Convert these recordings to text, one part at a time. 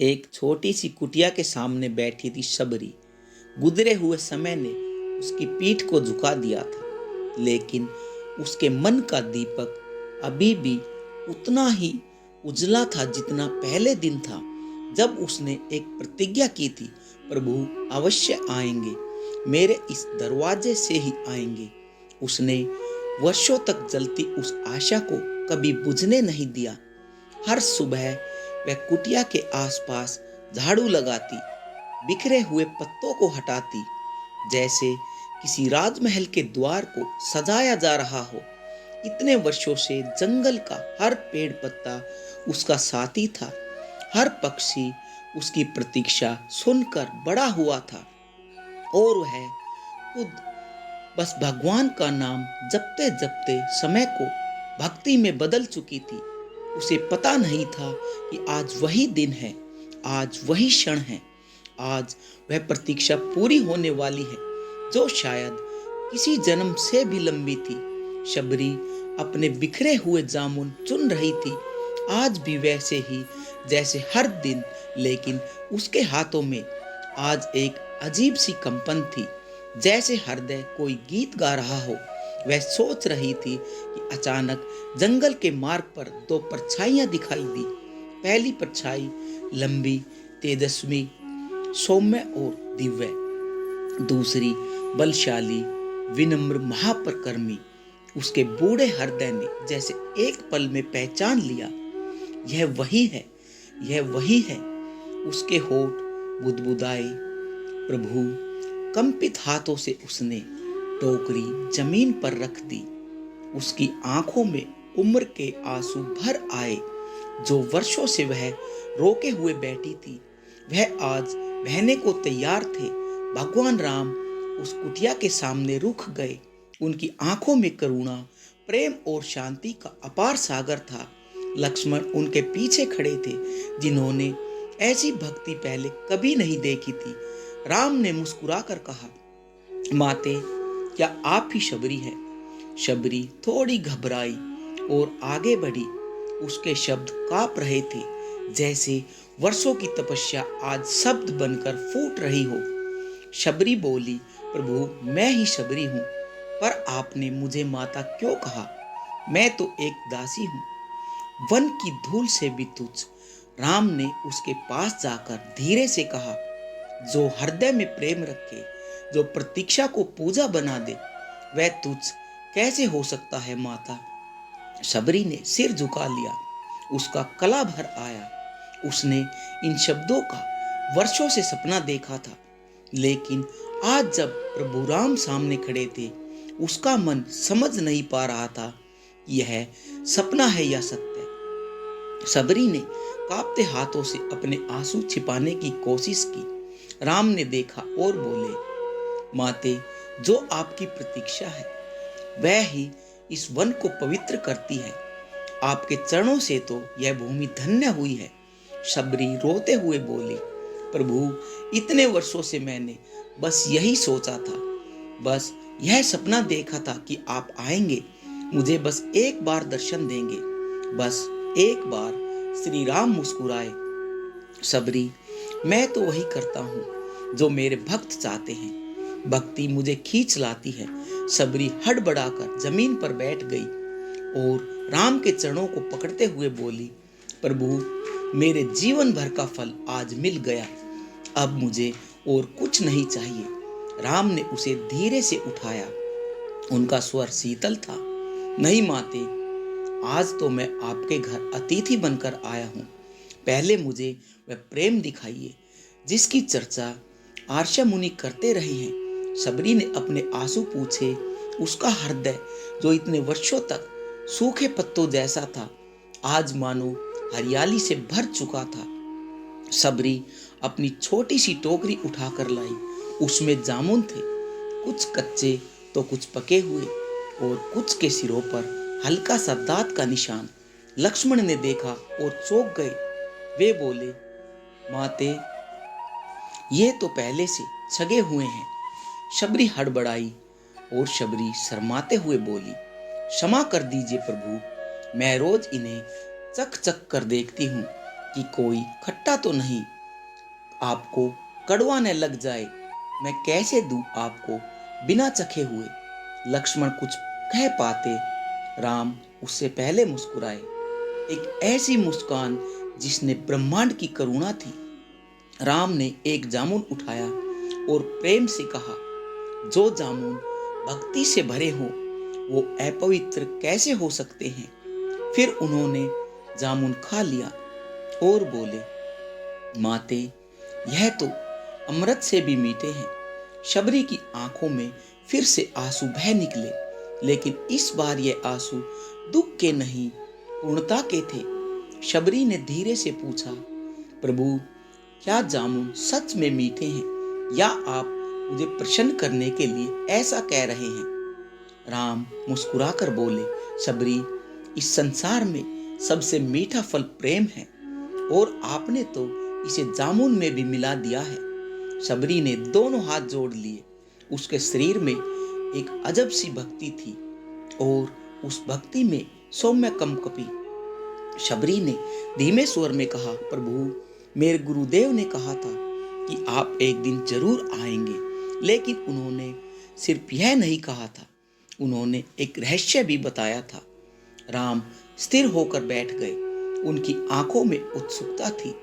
एक छोटी सी कुटिया के सामने बैठी थी शबरी। गुजरे हुए समय ने उसकी पीठ को झुका दिया था, लेकिन उसके मन का दीपक अभी भी उतना ही उजला था जितना पहले दिन था जब उसने एक प्रतिज्ञा की थी, प्रभु अवश्य आएंगे, मेरे इस दरवाजे से ही आएंगे। उसने वर्षों तक जलती उस आशा को कभी बुझने नहीं दिया। हर सुबह वह कुटिया के आसपास झाड़ू लगाती, बिखरे हुए पत्तों को हटाती, जैसे किसी राजमहल के द्वार को सजाया जा रहा हो। इतने वर्षों से जंगल का हर पेड़ पत्ता उसका साथी था, हर पक्षी उसकी प्रतीक्षा सुनकर बड़ा हुआ था, और वह खुद बस भगवान का नाम जपते जपते समय को भक्ति में बदल चुकी थी। उसे पता नहीं था कि आज वही दिन है, आज वही क्षण है, आज वह प्रतीक्षा पूरी होने वाली है जो शायद किसी जन्म से भी लंबी थी। शबरी अपने बिखरे हुए जामुन चुन रही थी, आज भी वैसे ही जैसे हर दिन, लेकिन उसके हाथों में आज एक अजीब सी कंपन थी, जैसे हृदय कोई गीत गा रहा हो। वह सोच रही थी कि अचानक जंगल के मार्ग पर दो परछाइयां दिखाई दी। पहली परछाई लंबी, तेजस्वी, सौम्य और दिव्य, दूसरी बलशाली, विनम्र, महापरिक्रमी। उसके बूढ़े हृदय ने जैसे एक पल में पहचान लिया, यह वही है, यह वही है। उसके होठ बुदबुदाए। प्रभु, कंपित हाथों से उसने टोकरी जमीन पर रख दी। उसकी आंखों में उम्र के आंसू भर आए। जो वर्षों से वह रोके हुए बैठी थी, वह आज बहने को तैयार थे। भगवान राम उस कुटिया के सामने रुक गए। उनकी आंखों में करुणा, प्रेम और शांति का अपार सागर था। लक्ष्मण उनके पीछे खड़े थे, जिन्होंने ऐसी भक्ति पहले कभी नहीं देखी थी। राम ने मुस्कुराकर कहा, माते, क्या आप ही शबरी हैं? शबरी थोड़ी घबराई और आगे बढ़ी। उसके शब्द कांप रहे थे, जैसे वर्षों की तपस्या आज शब्द बनकर फूट रही हो। शबरी बोली, प्रभु, मैं ही शबरी हूँ, पर आपने मुझे माता क्यों कहा? मैं तो एक दासी हूँ, वन की धूल से भी तुच्छ। राम ने उसके पास जाकर धीरे से कहा, जो हृदय में प्रेम रखे, जो प्रतीक्षा को पूजा बना दे, वह तुच्छ कैसे हो सकता है माता? शबरी ने सिर झुका लिया। उसका गला भर आया। उसने इन शब्दों का वर्षों से सपना देखा था, लेकिन आज जब प्रभु राम सामने खड़े थे, उसका मन समझ नहीं पा रहा था यह सपना है या सत्य। शबरी ने कांपते हाथों से अपने आंसू छिपाने की कोशिश की। राम ने देखा और बोले, माते, जो आपकी प्रतीक्षा है वह ही इस वन को पवित्र करती है। आपके चरणों से तो यह भूमि धन्य हुई है। शबरी रोते हुए बोली, प्रभु, इतने वर्षों से मैंने बस यही सोचा था, बस यह सपना देखा था कि आप आएंगे, मुझे बस एक बार दर्शन देंगे, बस एक बार। श्री राम मुस्कुराए, शबरी, मैं तो वही करता हूँ जो मेरे भक्त चाहते हैं। भक्ति मुझे खींच लाती है। शबरी हड़बड़ाकर जमीन पर बैठ गई और राम के चरणों को पकड़ते हुए बोली, प्रभु, मेरे जीवन भर का फल आज मिल गया, अब मुझे और कुछ नहीं चाहिए। राम ने उसे धीरे से उठाया। उनका स्वर शीतल था, नहीं माते, आज तो मैं आपके घर अतिथि बनकर आया हूँ। पहले मुझे वह प्रेम दिखाइए जिसकी चर्चा आर्षा मुनि करते रहे हैं। शबरी ने अपने आंसू पूछे। उसका हृदय जो इतने वर्षों तक सूखे पत्तों जैसा था, आज मानो हरियाली से भर चुका था। शबरी अपनी छोटी सी टोकरी उठाकर लाई। उसमें जामुन थे, कुछ कच्चे तो कुछ पके हुए, और कुछ के सिरों पर हल्का सा दांत का निशान। लक्ष्मण ने देखा और चौंक गए। वे बोले, माते, ये तो पहले से छगे हुए हैं। शबरी हड़बड़ाई और शबरी शर्माते हुए बोली, क्षमा कर दीजिए प्रभु, मैं रोज इन्हें चख चख कर देखती हूँ, कि कोई खट्टा तो नहीं, आपको कड़वा न लग जाए। मैं कैसे दूं आपको बिना चखे हुए। लक्ष्मण कुछ कह पाते, राम उससे पहले मुस्कुराए, एक ऐसी मुस्कान जिसने ब्रह्मांड की करुणा थी। राम ने एक जामुन उठाया और प्रेम से कहा, जो जामुन भक्ति से भरे हों वो अपवित्र कैसे हो सकते हैं। फिर उन्होंने जामुन खा लिया और बोले, माते, यह तो अमृत से भी मीठे हैं। शबरी की आंखों में फिर से आंसू बह निकले, लेकिन इस बार ये आंसू दुख के नहीं, पूर्णता के थे। शबरी ने धीरे से पूछा, प्रभु, क्या जामुन सच में मीठे हैं या आप मुझे प्रसन्न करने के लिए ऐसा कह रहे हैं। राम मुस्कुराकर बोले, शबरी, इस संसार में सबसे मीठा फल प्रेम है और आपने तो इसे जामुन में भी मिला दिया है। शबरी ने दोनों हाथ जोड़ लिए। उसके शरीर में एक अजब सी भक्ति थी और उस भक्ति में सौम्य कंपकपी। शबरी ने धीमे स्वर में कहा, प्रभु, मेरे गुरुदेव ने कहा था कि आप एक दिन जरूर आएंगे, लेकिन उन्होंने सिर्फ यह नहीं कहा था, उन्होंने एक रहस्य भी बताया था। राम स्थिर होकर बैठ गए। उनकी आंखों में उत्सुकता थी।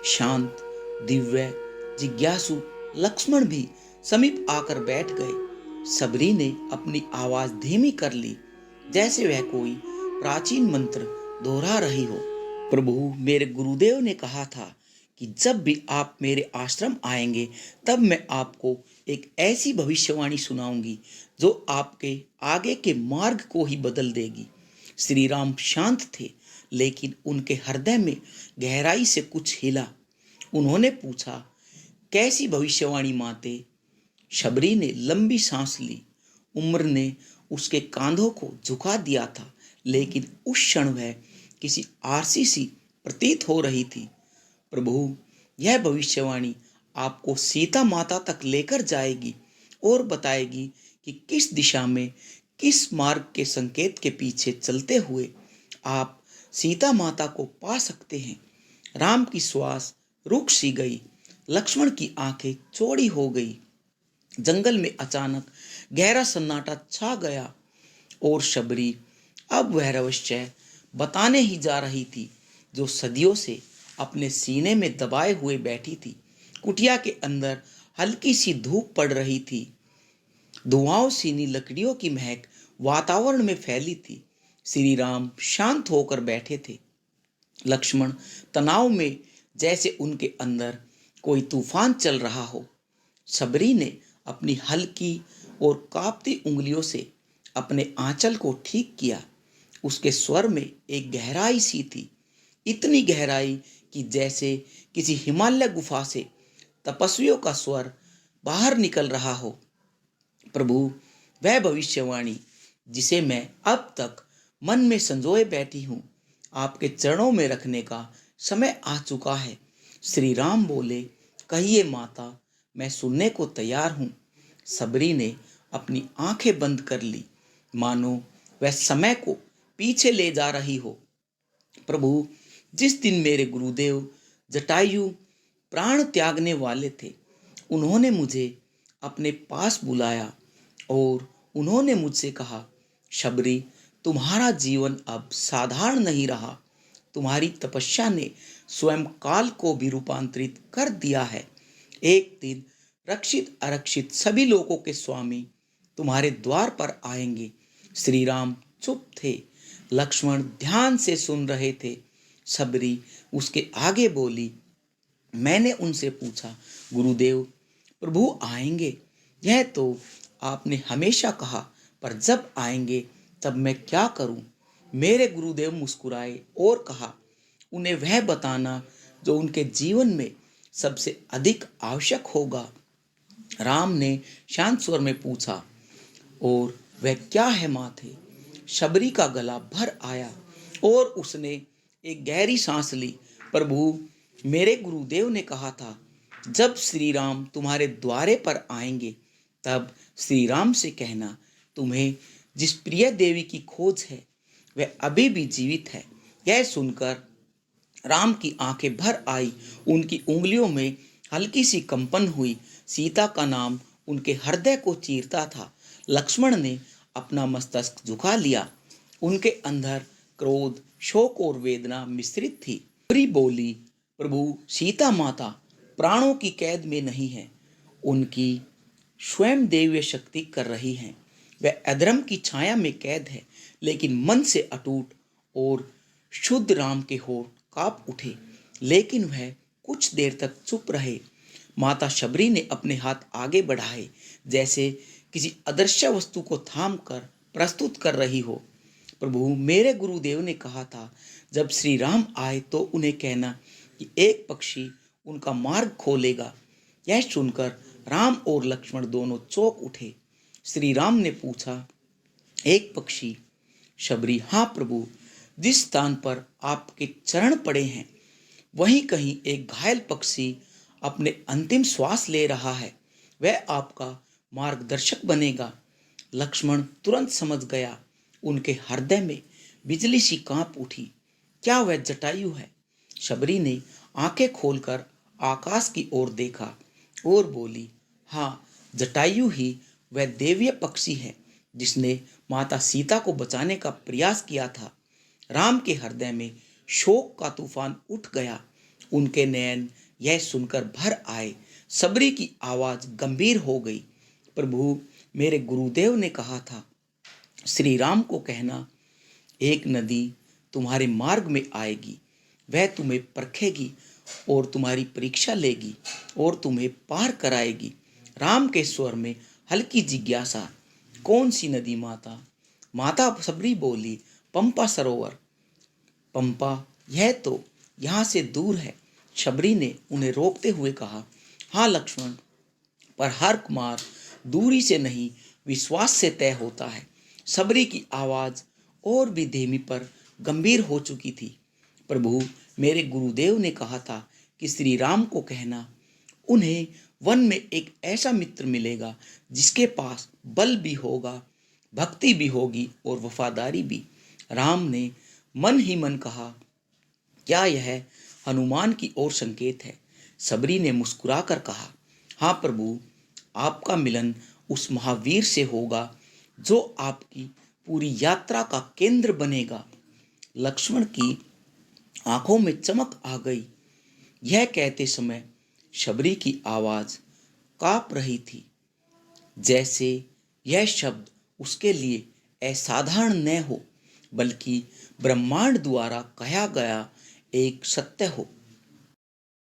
शांत, दिव्य, जिज्ञासु लक्ष्मण भी समीप आकर बैठ गए। शबरी ने अपनी आवाज धीमी कर ली, जैसे वह कोई प्राचीन मंत्र दोहरा रही हो। प्रभु, मेरे गुरुदेव ने कहा था कि जब भी आप मेरे आश्रम आएंगे तब मैं आपको एक ऐसी भविष्यवाणी सुनाऊंगी जो आपके आगे के मार्ग को ही बदल देगी। श्री राम शांत थे, लेकिन उनके हृदय में गहराई से कुछ हिला। उन्होंने पूछा, कैसी भविष्यवाणी माते। शबरी ने लंबी सांस ली। उम्र ने उसके कांधों को झुका दिया था, लेकिन उस क्षण वह किसी आरसी सी प्रतीत हो रही थी। प्रभु, यह भविष्यवाणी आपको सीता माता तक लेकर जाएगी और बताएगी कि किस दिशा में, किस मार्ग के संकेत के पीछे चलते हुए आप सीता माता को पा सकते हैं। राम की श्वास रुक सी गई। लक्ष्मण की आंखें चौड़ी हो गई। जंगल में अचानक गहरा सन्नाटा छा गया और शबरी अब वह रहस्य बताने ही जा रही थी जो सदियों से अपने सीने में दबाए हुए बैठी थी। कुटिया के अंदर हल्की सी धूप पड़ रही थी। धुआं सीनी लकड़ियों की महक वातावरण में फैली थी। श्री राम शांत होकर बैठे थे। लक्ष्मण तनाव में, जैसे उनके अंदर कोई तूफान चल रहा हो। शबरी ने अपनी हल्की और कांपती उंगलियों से अपने आंचल को ठीक किया। उसके स्वर में एक गहराई सी थी, इतनी गहराई कि जैसे किसी हिमालय गुफा से तपस्वियों का स्वर बाहर निकल रहा हो। प्रभु, वह भविष्यवाणी जिसे मैं अब तक मन में संजोए बैठी हूँ, आपके चरणों में रखने का समय आ चुका है। श्री राम बोले, कहिए माता, मैं सुनने को तैयार हूँ। सबरी ने अपनी आंखें बंद कर ली, मानो वह समय को पीछे ले जा रही हो। प्रभु, जिस दिन मेरे गुरुदेव जटायु प्राण त्यागने वाले थे, उन्होंने मुझे अपने पास बुलाया और उन्होंने मुझसे कहा, शबरी, तुम्हारा जीवन अब साधारण नहीं रहा। तुम्हारी तपस्या ने स्वयं काल को भी रूपांतरित कर दिया है। एक दिन रक्षित अरक्षित सभी लोगों के स्वामी तुम्हारे द्वार पर आएंगे। श्री राम चुप थे। लक्ष्मण ध्यान से सुन रहे थे। शबरी उसके आगे बोली, मैंने उनसे पूछा, गुरुदेव, प्रभु आएंगे, यह तो आपने हमेशा कहा, पर जब आएंगे तब मैं क्या करूं। मेरे गुरुदेव मुस्कुराए और कहा, उन्हें वह बताना जो उनके जीवन में सबसे अधिक आवश्यक होगा। राम ने शांत स्वर में पूछा, और वह क्या है माथे। शबरी का गला भर आया और उसने एक गहरी सांस ली। प्रभु, मेरे गुरुदेव ने कहा था, जब श्री राम तुम्हारे द्वारे पर आएंगे तब श्री राम से कहना, तुम्हें जिस प्रिय देवी की खोज है वह अभी भी जीवित है। यह सुनकर राम की आंखें भर आई, उनकी उंगलियों में हल्की सी कंपन हुई। सीता का नाम उनके हृदय को चीरता था। लक्ष्मण ने अपना मस्तक झुका लिया। उनके अंदर क्रोध, शोक और वेदना मिश्रित थी। सबरी बोली, प्रभु, सीता माता प्राणों की कैद में नहीं है, उनकी स्वयं दैवीय शक्ति कर रही है। वह अधर्म की छाया में कैद है, लेकिन मन से अटूट और शुद्ध। राम के होठ कांप उठे, लेकिन वह कुछ देर तक चुप रहे। माता शबरी ने अपने हाथ आगे बढ़ाए, जैसे किसी अदृश्य वस्तु को थाम कर प्रस्तुत कर रही हो। प्रभु, मेरे गुरुदेव ने कहा था, जब श्री राम आए तो उन्हें कहना कि एक पक्षी उनका मार्ग खोलेगा। यह सुनकर राम और लक्ष्मण दोनों चौंक उठे। श्री राम ने पूछा, एक पक्षी? शबरी, हाँ प्रभु, जिस स्थान पर आपके चरण पड़े हैं वहीं कहीं एक घायल पक्षी अपने अंतिम श्वास ले रहा है। वह आपका मार्गदर्शक बनेगा। लक्ष्मण तुरंत समझ गया। उनके हृदय में बिजली सी कांप उठी। क्या वह जटायु है? शबरी ने आंखें खोलकर आकाश की ओर देखा और बोली, हाँ, जटायु ही वह दैवीय पक्षी है जिसने माता सीता को बचाने का प्रयास किया था। राम के हृदय में शोक का तूफान उठ गया। उनके नयन यह सुनकर भर आए। सबरी की आवाज गंभीर हो गई, प्रभु, मेरे गुरुदेव ने कहा था, श्री राम को कहना, एक नदी तुम्हारे मार्ग में आएगी। वह तुम्हें परखेगी और तुम्हारी परीक्षा लेगी और तुम्हें पार कराएगी। राम के स्वर में हल्की जिज्ञासा, कौन सी नदी माता? माता सबरी बोली, पंपा सरोवर। पंपा, यह तो यहाँ से दूर है। शबरी ने उन्हें रोकते हुए कहा, हाँ लक्ष्मण, पर हर मार्ग दूरी से नहीं, विश्वास से तय होता है। सबरी की आवाज और भी धीमी पर गंभीर हो चुकी थी। प्रभु, मेरे गुरुदेव ने कहा था कि श्री राम को कहना, उन्हें वन में एक ऐसा मित्र मिलेगा जिसके पास बल भी होगा, भक्ति भी होगी और वफादारी भी। राम ने मन ही मन कहा, क्या यह हनुमान की ओर संकेत है? सबरी ने मुस्कुराकर कहा, हाँ प्रभु, आपका मिलन उस महावीर से होगा जो आपकी पूरी यात्रा का केंद्र बनेगा। लक्ष्मण की आंखों में चमक आ गई। यह कहते समय शबरी की आवाज कांप रही थी, जैसे यह शब्द उसके लिए असाधारण न हो, बल्कि ब्रह्मांड द्वारा कहा गया एक सत्य हो।